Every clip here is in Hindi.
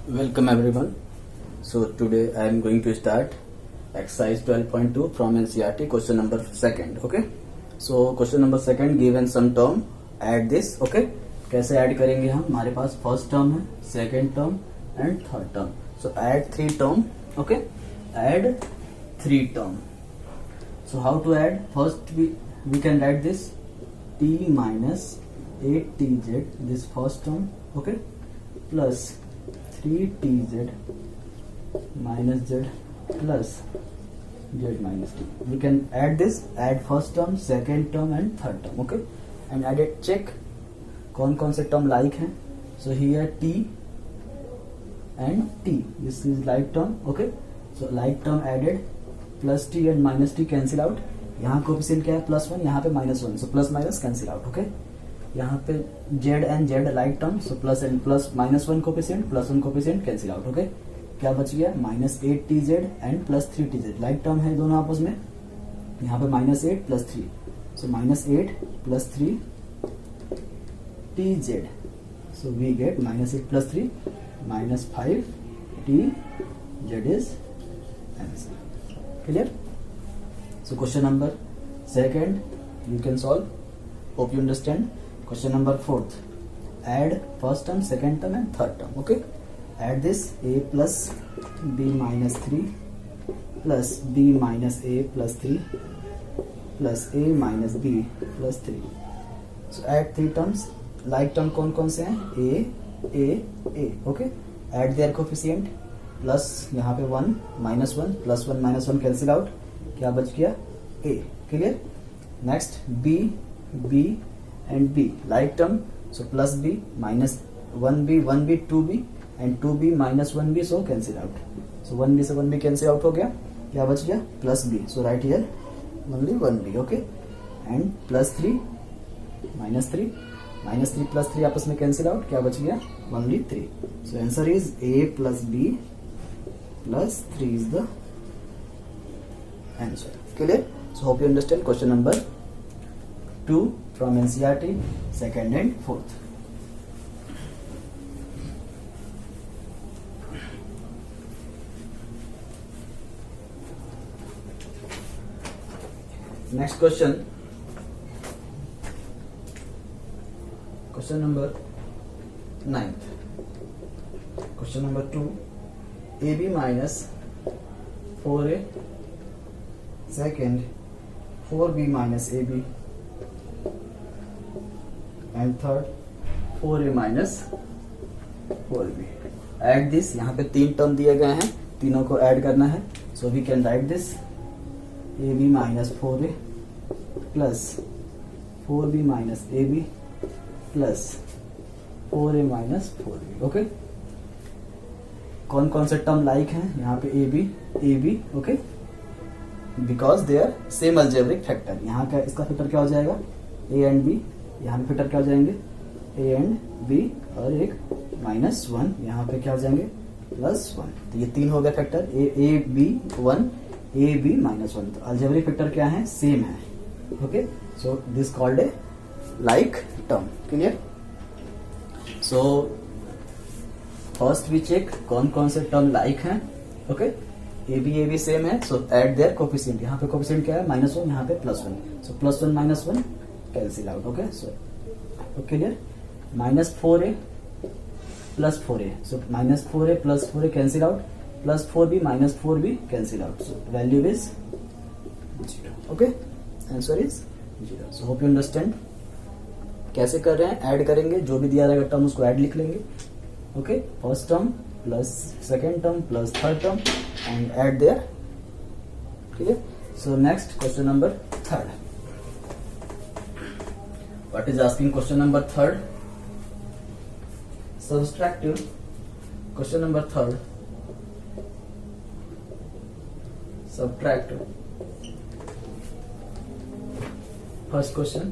Welcome everyone. So today I am going to start exercise 12.2 from NCERT question number second. Okay. So question number second, given some term, add this. Okay. कैसे ऐड करेंगे हम? हमारे पास फर्स्ट टर्म है, second term and third term. So add three term. Okay, add three term. So how to add? First we can write this t minus 8tz, this first term, okay, plus 3tz minus z plus z minus t. We can add this, add first term, second term and third term, okay, and add it. Check कौन कौन से टर्म लाइक हैं. So here t and t, this is like term, okay. So like term added, plus T and minus T cancel out. यहाँ कोफिशिएंट क्या है? +1, यहाँ पे -1, so plus minus cancel out. Okay, यहाँ पे Z and Z like term, so plus and plus -1 coefficient, +1 coefficient cancel out. Okay, क्या बच गया? -8tz and +3tz. Like term है दोनों आपस में. यहाँ पे -8 + 3, so -8 + 3tz, so we get -8 + 3 -5tz is answer. Clear? So question number second you can solve. Hope you understand. Question number fourth, add first term, second term and third term. Okay, add this a plus b minus 3 plus b minus a plus 3 plus a minus b plus 3. So add three terms. Like term कौन कौन से हैं? a. Okay, add their coefficient. Plus यहाँ पे 1 -1 +1 -1 कैंसिल आउट. क्या बच गया? a. Clear? Next b and b like term, so plus b minus 1b 2b and 2b -1b, so cancel out. So 1b से 1b कैंसिल आउट हो गया. क्या बच गया? Plus b. So right here only 1b. Okay, and +3 -3 + 3 आपस में कैंसिल आउट. क्या बच गया? Only 3. So answer is a plus b plus 3 is the answer. Clear? So hope you understand question number 2 from NCERT, second and fourth. Next question. Question number 9th. Question number 2, ab minus 4a, second 4b minus ab and third 4a minus 4b. Add this. यहाँ पे तीन टर्म दिए गए हैं, तीनों को ऐड करना है. So we can write this ab minus 4a plus 4b minus ab plus 4a minus 4b. Okay, कौन कौन से टर्म लाइक हैं? यहाँ पे a b. Okay, because they are same algebraic factor. यहाँ का इसका फैक्टर क्या हो जाएगा? A and b. यहाँ पे फैक्टर क्या हो जाएंगे? ए एंड बी, और एक -1. यहाँ पे क्या हो जाएंगे? +1. तो ये तीन हो गए factor. A b 1, a b -1. तो अलजेब्रिक फैक्टर क्या है? सेम है. Okay, so this called a like term. Clear? So first we check कौन कौन से टर्म लाइक हैं. ओके, ए बी सेम है, सो एड देयर कोफिशिएंट. यहाँ पे कोफिशिएंट क्या है? -1, यहाँ पे +1, सो +1 -1 cancel out. Okay, so clear? -4a + 4a, so -4a + 4a cancel out, +4b -4b cancel out. So value is 0. Okay, answer is 0. So hope you understand. कैसे कर रहे हैं? ऐड करेंगे, जो भी दिया रहेगा टर्म उसको ऐड लिख लेंगे. Okay, first term plus second term plus third term and add there. Clear? So next question number 3rd. What is asking question number 3rd? Subtractive. Question number 3rd. Subtract. First question,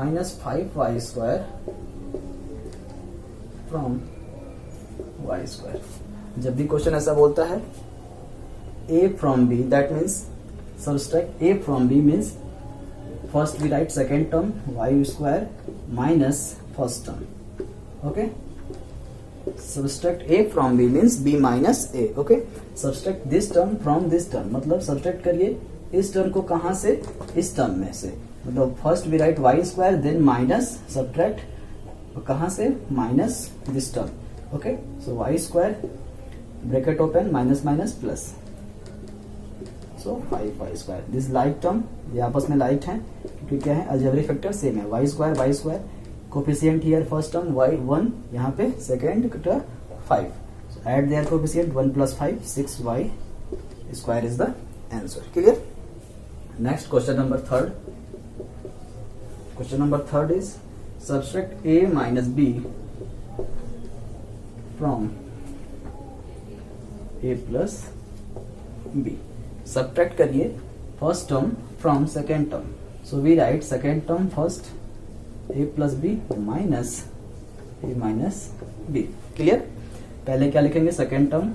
-5y square from y square. जब भी क्वेश्चन ऐसा बोलता है a from b, that means subtract a from b means first we write second term y square minus first term. Okay, subtract a from b means b minus a. Okay, subtract this term from this term, मतलब सब्सट्रैक्ट करिए इस टर्म को कहां से, इस टर्म में से. मतलब first we write y square then minus subtract कहां से, minus this term. Okay, so y square bracket open minus minus plus, so 5y square. This like term, ये आपस में लाइक है क्योंकि क्या है, अलजेब्रिक फैक्टर सेम है. Y square coefficient here first term y 1, यहाँ पे second 5. So add their coefficient 1 plus 5, 6y square is the answer. Clear? Next question number third. Question number third is subtract a minus b from a plus b. Subtract करिए first term from second term. So we write second term first, a plus b minus a minus b. Clear? पहले क्या लिखेंगे, second term,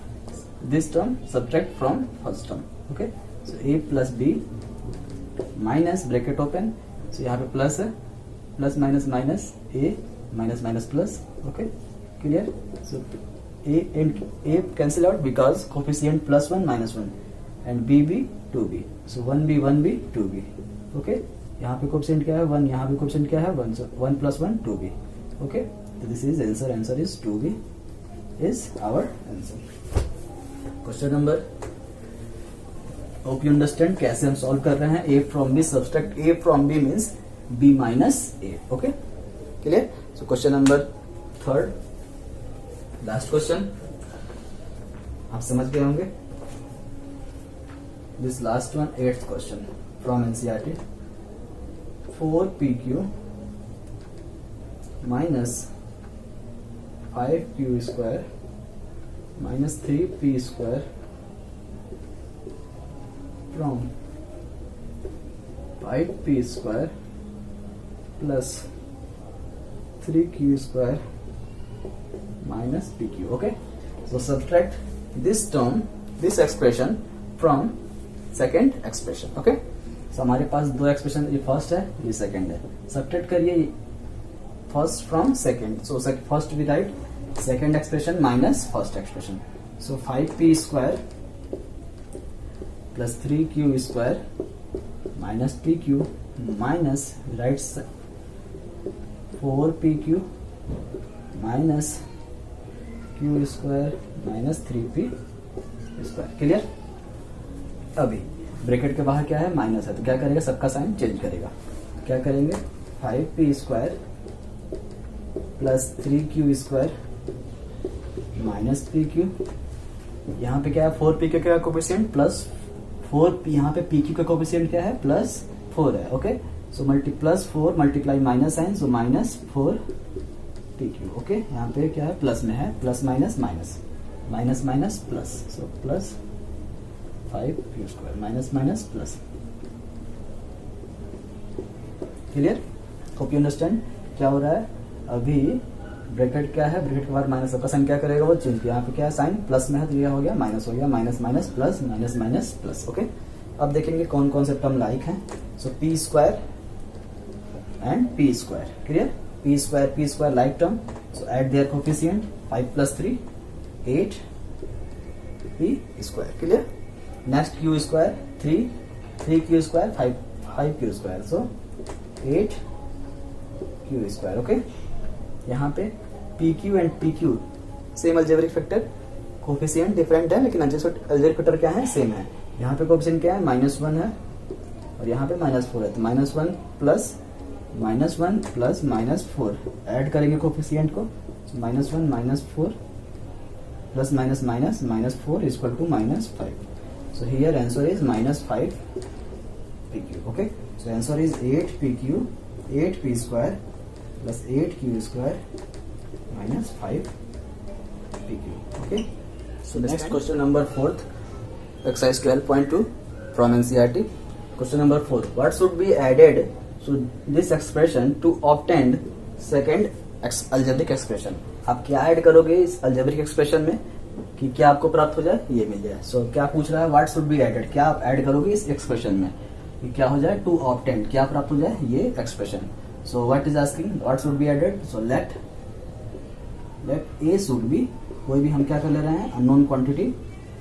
this term subtract from first term. Okay, so a plus b minus bracket open, so यहाँ पे प्लस है, plus minus minus a minus minus plus. Okay, clear? So a and a cancel out because coefficient plus 1 minus 1 and b 2b, so 1b 1b 2b. Okay, यहाँ पे कोफिशिएंट क्या है 1, यहाँ पे कोफिशिएंट क्या है 1, so 1 plus 1 2b. Okay, so this is answer is 2b is our answer. Question number, hope you understand कैसे हम सॉल्व कर रहे हैं. a from b, subtract a from b means b minus a. Okay, clear? So question number third, last question, आप समझ गए होंगे. This last one, 8th question from NCERT. 4pq minus 5q square minus 3p square from 5p square plus 3q square minus pq. Okay, so subtract this term, this expression from second expression. Okay, so हमारे पास दो एक्सप्रेशन, ये फर्स्ट है ये सेकंड है. सब्ट्रैक्ट करिए first from second, so first we write second expression minus first expression. So 5p square plus 3q square minus pq minus right 4pq minus q square minus 3p square. Clear? अभी ब्रैकेट के बाहर क्या है, माइनस है, तो क्या करेगा, सबका साइन चेंज करेगा. क्या करेंगे, 5p square plus 3q square minus pq. यहाँ पे क्या है, 4p का कोफिशिएंट प्लस 4p, यहाँ पे pq का कोफिशिएंट क्या है, प्लस 4 है. Okay, so plus 4 multiply minus sign, so minus 4pq. Okay, यहाँ पे क्या है, प्लस में है, plus minus minus minus minus plus, so plus 5q square minus minus plus. Clear? Hope you understand क्या हो रहा है. अभी ब्रैकेट क्या है, ब्रैकेट के बाद माइनस, सबका साइन क्या करेगा, वो चेंज. यहाँ पे क्या है, साइन प्लस में है तो ये हो गया माइनस, हो गया minus minus plus minus minus plus. Okay, अब देखेंगे कौन कौन से टर्म लाइक हैं. So p square and p square. Clear? p square like term, so add their coefficient 5 plus 3 8p square. Clear? Next q square 3q square 5q square, so 8q square. Okay, यहाँ पे pq and pq same algebraic factor, coefficient different है लेकिन अलजेब्रिक फैक्टर क्या है, सेम है. यहाँ पे कोफिशिएंट क्या है, -1 है और यहाँ पे -4 है, तो -1 प्लस -4 ऐड करेंगे कोफिशिएंट को, -1 -4 plus minus minus -4 equal to -5. So here answer is -5pq. Okay, so answer is 8pq, 8p square plus 8q square minus 5pq. Okay, so next question number 4th, exercise 12.2 from NCERT. Question number 4, what should be added to this expression to obtain second algebraic expression? आप क्या ऐड करोगे इस algebraic expression में कि क्या आपको प्राप्त हो जाए, ये मिल जाए. सो क्या पूछ रहा है, व्हाट शुड बी एडेड, क्या आप ऐड करोगे इस एक्सप्रेशन में कि क्या हो जाए, टू ऑब्टेन, क्या प्राप्त हो जाए, ये expression. So what is asking, what should be added. So let a should be, कोई भी हम क्या कर ले रहे हैं unknown quantity,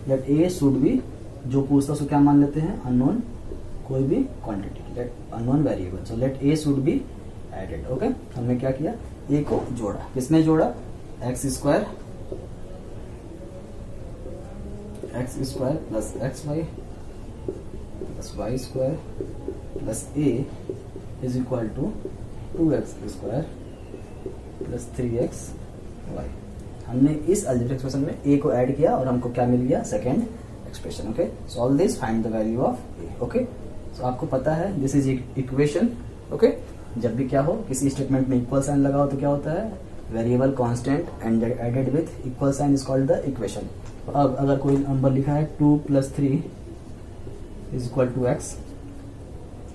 let a should be, जो पूछता है उसको क्या मान लेते हैं अननोन, कोई भी quantity, let unknown variable, so let a should be added. Okay, हमने क्या किया, ए को जोड़ा, किसने जोड़ा, x square plus x y plus y square plus a is equal to 2x square plus 3x y. हमने इस अलजेब्रिक एक्सप्रेशन में a को ऐड किया और हमको क्या मिल गया, second expression. Okay, solve this, find the value of a। Okay, so आपको पता है दिस इज इक्वेशन। ओके, जब भी क्या हो, किसी स्टेटमेंट में इक्वल साइन लगाओ तो क्या होता है, variable constant and added with equal sign is called the equation. अब अगर कोई नंबर लिखा है 2 + 3 इज इक्वल टू x,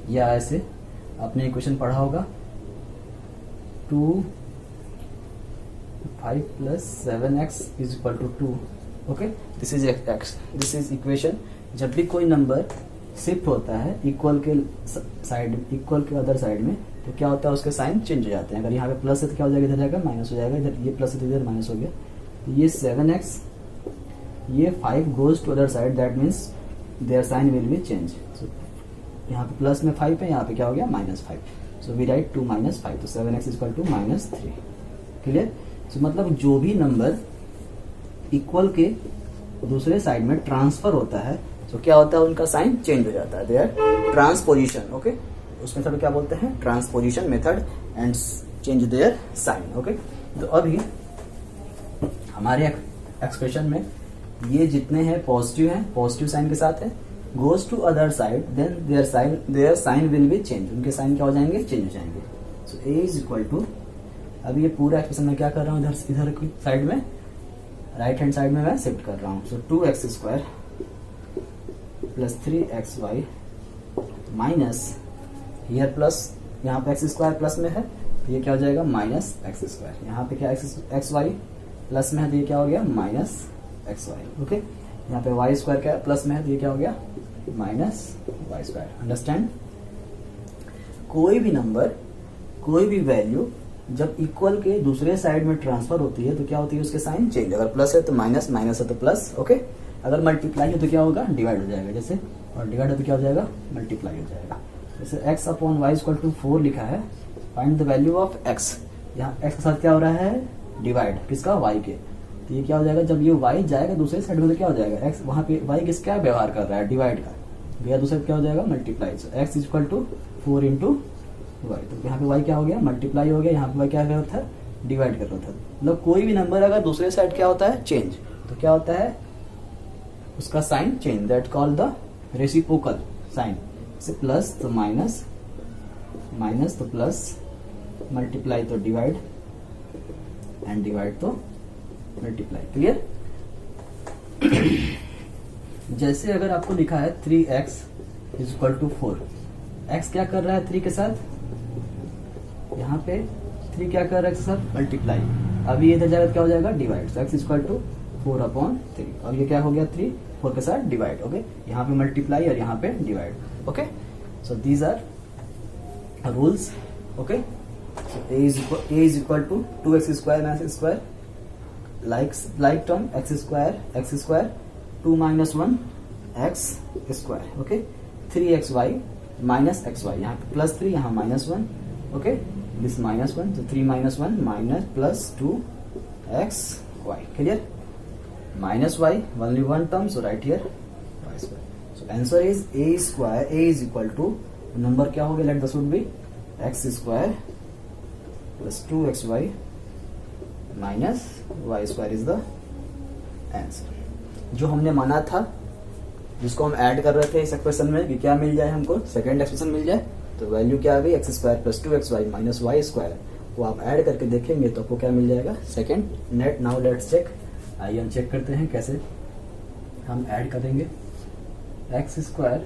या ऐसे आपने इक्वेशन पढ़ा होगा 2 5 + 7x is equal to 2। Okay, this is x, this is equation. जब भी कोई नंबर शिफ्ट होता है इक्वल के साइड, इक्वल के अदर साइड में, तो क्या होता है, उसके साइन चेंज हो जाते हैं। अगर यहाँ पे प्लस है तो क्या हो जाएगा, इधर जाएगा माइनस हो जाएगा, इधर ये प्लस है तो इधर माइनस हो गया। तो ये 7x, ये 5 goes to other side, that means their sign will be change. So यहाँ पे प्लस में 5 है, यहाँ पे क्या हो गया -5, सो वी राइट 2 - 5, तो 7x इक्वल टू -3। क्लियर? सो मतलब जो भी नंबर इक्वल के दूसरे साइड में ट्रांसफर होता है, तो क्या होता है, उनका साइन चेंज हो जाता है, देयर ट्रांसपोजिशन। ओके, उस मेथड को क्या बोलते हैं, transposition method, and change their sign. Okay, तो अभी हमारे एक्सप्रेशन में ये जितने हैं पॉजिटिव हैं, पॉजिटिव साइन के साथ है, goes to other side, then their sign will be change, उनके साइन क्या हो जाएंगे, चेंज हो जाएंगे। So a is equal to, अब ये पूरा एक्सप्रेशन में क्या कर रहा हूँ, इधर की साइड में, राइट हैंड साइड में मैं शिफ्ट कर रहा हूँ। सो 2x square plus 3xy minus, here plus, यहाँ पे x स्क्वायर प्लस में है तो ये क्या हो जाएगा, -x स्क्वायर। यहाँ पे क्या xy प्लस में है तो ये क्या हो गया, -xy। ओके, यहाँ पे y स्क्वायर क्या प्लस में है तो ये क्या हो गया, -y स्क्वायर। अंडरस्टैंड? कोई भी नंबर, कोई भी वैल्यू जब इक्वल के दूसरे साइड में ट्रांसफर होती है तो क्या होती है, उसके साइन चेंज। अगर प्लस है तो माइनस, माइनस है तो प्लस। ओके, अगर मल्टीप्लाई है तो क्या होगा, डिवाइड हो जाएगा, जैसे, और डिवाइड है तो क्या हो जाएगा, मल्टीप्लाई हो जाएगा। जैसे x upon y equal to 4 लिखा है, find the value of x। यहाँ x के साथ क्या हो रहा है, डिवाइड, किसका, y के। तो ये क्या हो जाएगा, जब ये y जाएगा दूसरे साइड में तो क्या हो जाएगा, x, वहां पे y किसका व्यवहार कर रहा है, डिवाइड का, भैया दूसरे क्या हो जाएगा, multiply. So x equal to 4 × y, तो यहाँ पे y क्या हो गया, मल्टीप्लाई हो गया, यहाँ पे y क्या कर रहा था, डिवाइड कर रहा था। मतलब कोई भी नंबर अगर दूसरे साइड क्या होता है, चेंज, तो क्या होता है, उसका sign change, that called the reciprocal sign. से प्लस तो माइनस, माइनस तो प्लस, मल्टीप्लाई तो डिवाइड, एंड डिवाइड तो मल्टीप्लाई। क्लियर? जैसे अगर आपको लिखा है 3x is equal to 4, x क्या कर रहा है 3 के साथ, यहाँ पे 3 क्या कर रहा है इसके साथ, मल्टीप्लाई। अभी ये इधर जाएगा क्या हो जाएगा, divide. So x equal to 4/3, और ये क्या हो गया, 3 4 के साथ डिवाइड। ओके, यहाँ पे मल्टीप्लाई और यहाँ पे divide. Okay, so these are rules. Okay, so a is equal to 2x square minus square, like term x square 2 - 1 x square. Okay, 3xy minus xy, यहाँ पे +3, यहाँ -1। Okay, this -1, so 3 - 1 minus plus 2xy। Clear? -y, only one term, so write here y square. So answer is a square, a is equal to, number क्या हो गया, let the should be x square plus 2xy minus y square is the answer. जो हमने माना था, जिसको हम ऐड कर रहे थे इस एक्सप्रेशन में कि क्या मिल जाए हमको, सेकेंड एक्सप्रेशन मिल जाए, तो वैल्यू क्या आ गई, x square plus 2xy minus y square, वो आप ऐड करके देखेंगे तो आपको क्या मिल जाएगा, second net. Now let's check, आइए हम चेक करते हैं कैसे हम ऐड करेंगे। x स्क्वायर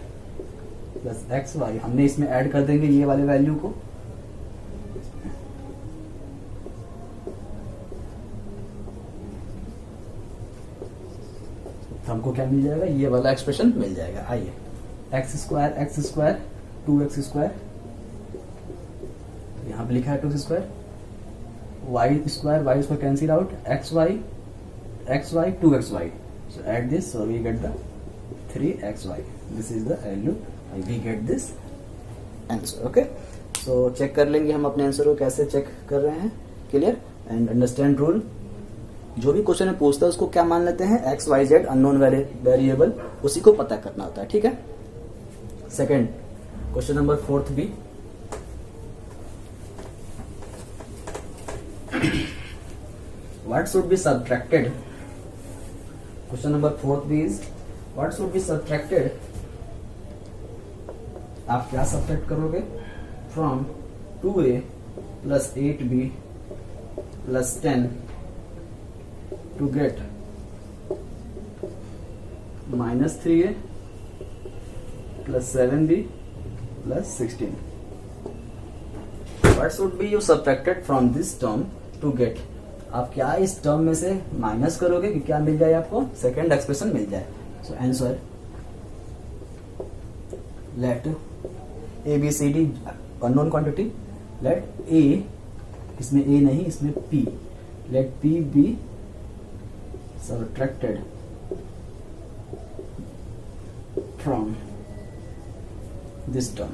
प्लस xy, हमने इसमें ऐड कर देंगे ये वाले वैल्यू को, तो हमको क्या मिल जाएगा, ये वाला एक्सप्रेशन मिल जाएगा। आइए, x स्क्वायर 2x स्क्वायर, यहाँ पे लिखा है 2x square y square cancel out, xy 2xy. So add this, so we get the 3xy. This is the value, we get this answer. Okay, so check कर लेंगे हम अपने आंसर को कैसे चेक कर रहे हैं. क्लियर. And understand rule. जो भी क्वेश्चन में पूछता है उसको क्या मान लेते हैं, x y z unknown variable, उसी को पता करना होता है. ठीक है. Second question number 4 b. What should be subtracted? Question number 4 is what should be subtracted? आप क्या सब्ट्रैक्ट करोगे? From 2a plus 8b plus 10 to get minus 3a plus 7b plus 16. What should be you subtracted from this term to get? आप क्या इस टर्म में से माइनस करोगे कि क्या मिल जाए आपको, सेकेंड एक्सप्रेशन मिल जाए. So answer let a b c d unknown quantity, let a, इसमें ए नहीं इसमें p, let p be subtracted from this term.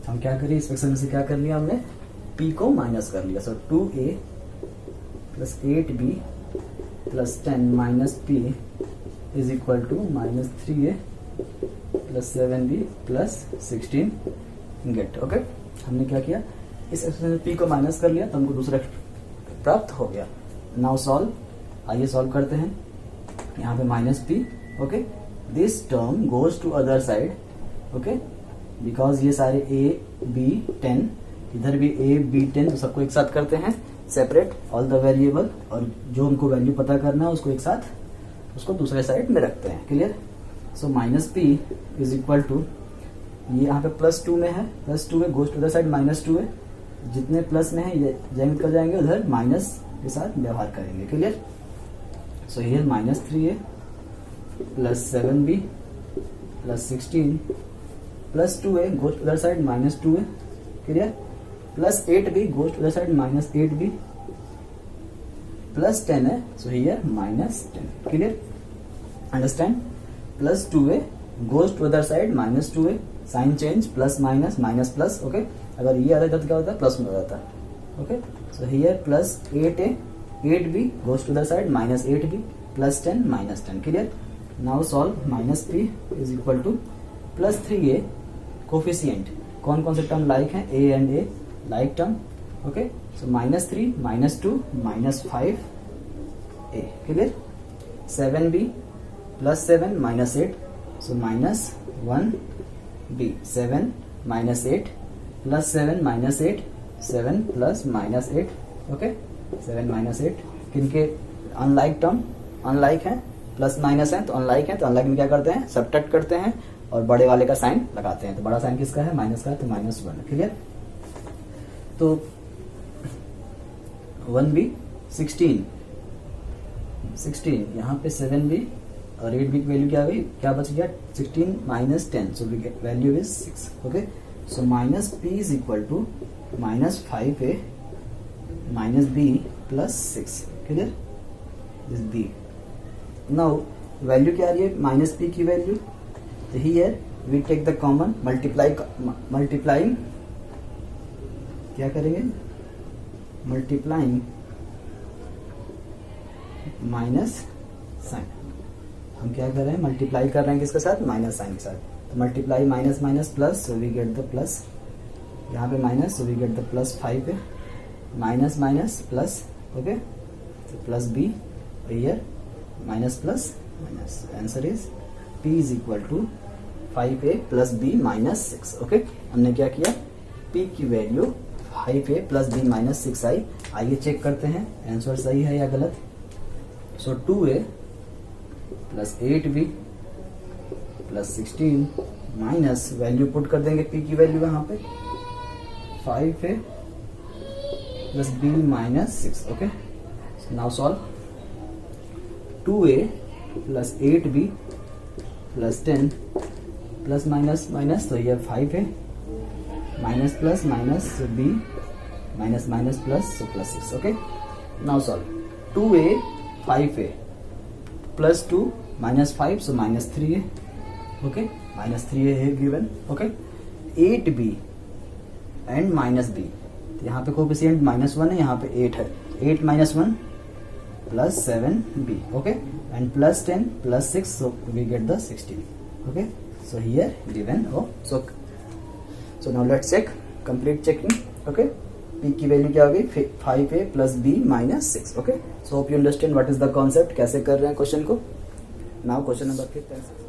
हम क्या करिए, इस फ्रैक्शन में से क्या कर लिया हमने, p को माइनस कर लिया. So 2a plus 8b plus 10 minus p is equal to minus 3a plus 7b plus 16 get. Okay, हमने क्या किया, इस एक्सप्रेशन में p को माइनस कर लिया तो हमको दूसरा प्राप्त हो गया. Now solve. आइए सॉल्व करते हैं. यहाँ पे minus p. Okay, this term goes to other side. Okay, because ये सारे a b 10, इधर भी a b 10, तो सबको एक साथ करते हैं सेपरेट ऑल द वेरिएबल, और जो उनको वैल्यू पता करना है उसको एक साथ, उसको दूसरे साइड में रखते हैं. Clear. So minus p is equal to, ये यहाँ पे प्लस 2 में है, प्लस 2 है, goes to the side minus 2 है. जितने प्लस में है ये जॉइन कर जाएंगे, उधर माइनस के साथ व्यवहार करेंगे. Clear. So here minus 3a plus 7b plus 16 plus 2a goes to other side minus 2a. Clear. Plus 8b goes to other side minus 8b plus 10 है, so here minus 10. Clear. Understand. Plus 2a goes to other side minus 2a, sign change, plus minus minus plus. Okay, अगर ये आ जाता तो क्या होता है, प्लस में हो जाता. Okay, so here plus 8a 8b goes to other side minus 8b plus 10 minus 10. Clear. Now solve. Minus p is equal to plus 3a coefficient. कौन कौन से टर्म लाइक हैं, a and a like term. Okay, so minus 3 minus 2 minus 5a. Clear. 7b plus 7 minus 8, so minus 1b. 7 minus 8 plus 7 minus 8, 7 plus minus 8. Okay, 7 minus 8 किनके अनलाइक टर्म, अनलाइक है, प्लस माइनस है तो अनलाइक है, तो अनलाइक में क्या करते हैं, सब्ट्रैक्ट करते हैं और बड़े वाले का साइन लगाते हैं. तो बड़ा साइन किसका है, माइनस का है, तो माइनस 1. क्लियर. तो 1b 16 यहाँ पे 7b और 8b की वैल्यू क्या हुई, क्या बच गया, 16 minus 10, so value is 6. Okay, so minus p is equal to minus 5a minus b plus 6. Clear. This b. Now value क्या आ रही है, माइनस p की वैल्यू. तो here we take the common, multiplying क्या करेंगे, मल्टीप्लाइंग माइनस साइन. हम क्या कर रहे हैं, मल्टीप्लाई कर रहे हैं किसके साथ, माइनस साइन के साथ. तो multiply minus minus plus, so we get the plus. यहाँ पे minus, so we get the plus 5 है, माइनस माइनस प्लस. ओके, तो plus b, here minus plus minus. Answer is p is equal to 5a plus b minus 6. Okay, हमने क्या किया, p की value 5a plus b minus 6 आई. आइए चेक करते हैं आंसर सही है या गलत. So 2a plus 8b plus 16 minus value put कर देंगे, p की वैल्यू यहाँ पे 5a plus b minus 6. Okay, now solve. 2a plus 8b plus 10 plus minus minus, तो ये 5 है, minus plus minus b minus minus plus plus 6. Okay, now solve. 2a 5a plus 2 minus 5, so minus 3a. Okay, minus 3a है given. Okay, 8b and minus b, यहाँ पे कोएफिशिएंट -1 है, यहाँ पे 8 है. 8 minus 1 plus 7b. Okay, and plus 10 plus 6, so we get the 16. Okay, so here given. So now let's check, complete checking. Okay, p की वैल्यू क्या होगी, 5a plus b minus 6. Okay, so hope you understand what is the concept, कैसे कर रहे हैं क्वेश्चन को. Now question number 5.